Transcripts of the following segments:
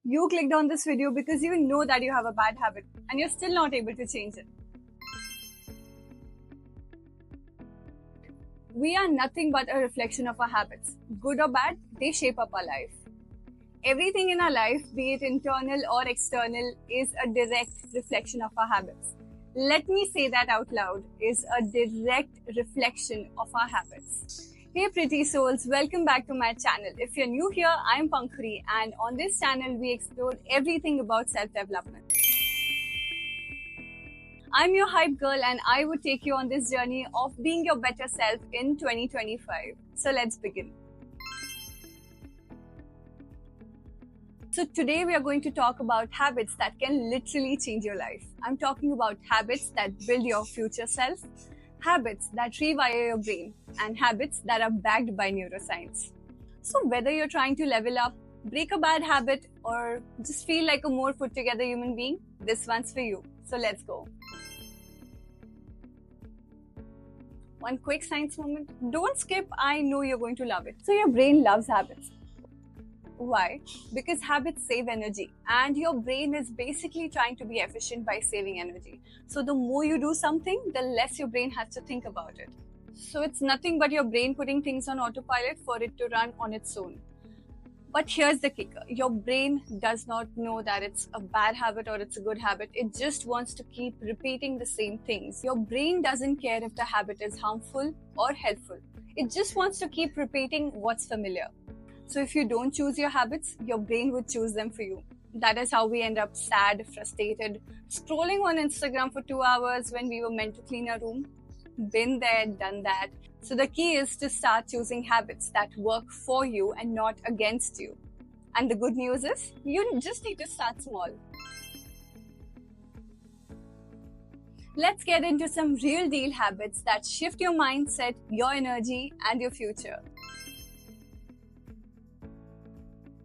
You clicked on this video because you know that you have a bad habit and you're still not able to change it. We are nothing but a reflection of our habits. Good or bad, they shape up our life. Everything in our life, be it internal or external, is a direct reflection of our habits. Let me say that out loud, is a direct reflection of our habits. Hey pretty souls, welcome back to my channel. If you're new here, I'm Pankhuri, and on this channel we explore everything about self-development. I'm your hype girl and I would take you on this journey of being your better self in 2025. So let's begin. So today we are going to talk about habits that can literally change your life. I'm talking about habits that build your future self, habits that rewire your brain, and habits that are backed by neuroscience. So whether you're trying to level up, break a bad habit, or just feel like a more put together human being, this one's for you. So let's go. One quick science moment. Don't skip, I know you're going to love it. So your brain loves habits. Why? Because habits save energy and your brain is basically trying to be efficient by saving energy. So the more you do something, the less your brain has to think about it. So it's nothing but your brain putting things on autopilot for it to run on its own. But here's the kicker. Your brain does not know that it's a bad habit or it's a good habit. It just wants to keep repeating the same things. Your brain doesn't care if the habit is harmful or helpful. It just wants to keep repeating what's familiar. So if you don't choose your habits, your brain would choose them for you. That is how we end up sad, frustrated, scrolling on Instagram for 2 hours when we were meant to clean our room. Been there, done that. So the key is to start choosing habits that work for you and not against you. And the good news is, you just need to start small. Let's get into some real deal habits that shift your mindset, your energy, and your future.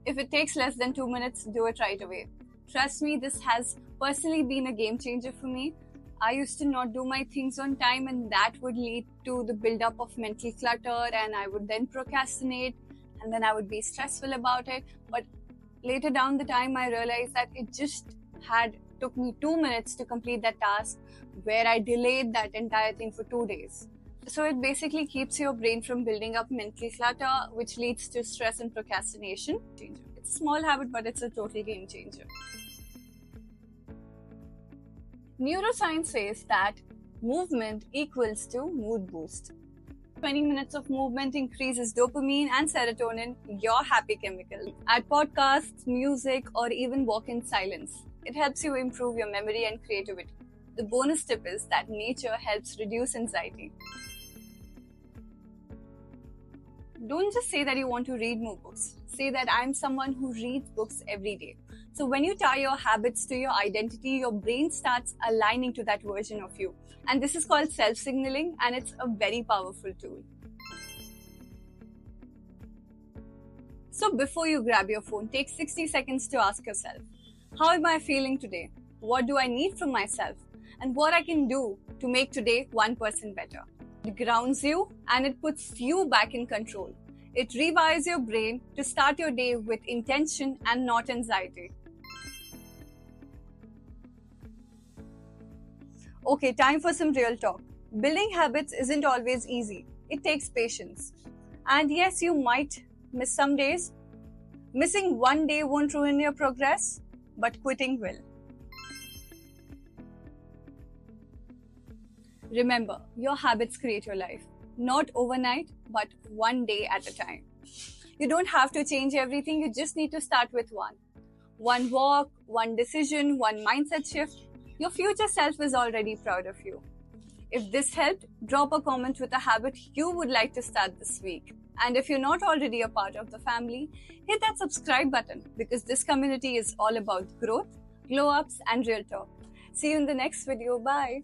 If it takes less than 2 minutes, do it right away. Trust me, this has personally been a game changer for me. I used to not do my things on time and that would lead to the buildup of mental clutter, and I would then procrastinate and then I would be stressful about it. But later down the time, I realized that it just took me 2 minutes to complete that task where I delayed that entire thing for 2 days. So it basically keeps your brain from building up mental clutter, which leads to stress and procrastination. It's a small habit, but it's a total game changer. Neuroscience says that movement equals to mood boost. 20 minutes of movement increases dopamine and serotonin, your happy chemical. Add podcasts, music, or even walk in silence. It helps you improve your memory and creativity. The bonus tip is that nature helps reduce anxiety. Don't just say that you want to read more books. Say that I'm someone who reads books every day. So when you tie your habits to your identity, your brain starts aligning to that version of you. And this is called self-signaling, and it's a very powerful tool. So before you grab your phone, take 60 seconds to ask yourself, how am I feeling today? What do I need from myself? And what I can do to make today 1% better. It grounds you and it puts you back in control. It rewires your brain to start your day with intention and not anxiety. Okay, time for some real talk. Building habits isn't always easy. It takes patience. And yes, you might miss some days. Missing one day won't ruin your progress, but quitting will. Remember, your habits create your life. Not overnight, but one day at a time. You don't have to change everything, you just need to start with one. One walk, one decision, one mindset shift. Your future self is already proud of you. If this helped, drop a comment with a habit you would like to start this week. And if you're not already a part of the family, hit that subscribe button because this community is all about growth, glow ups, and real talk. See you in the next video. Bye.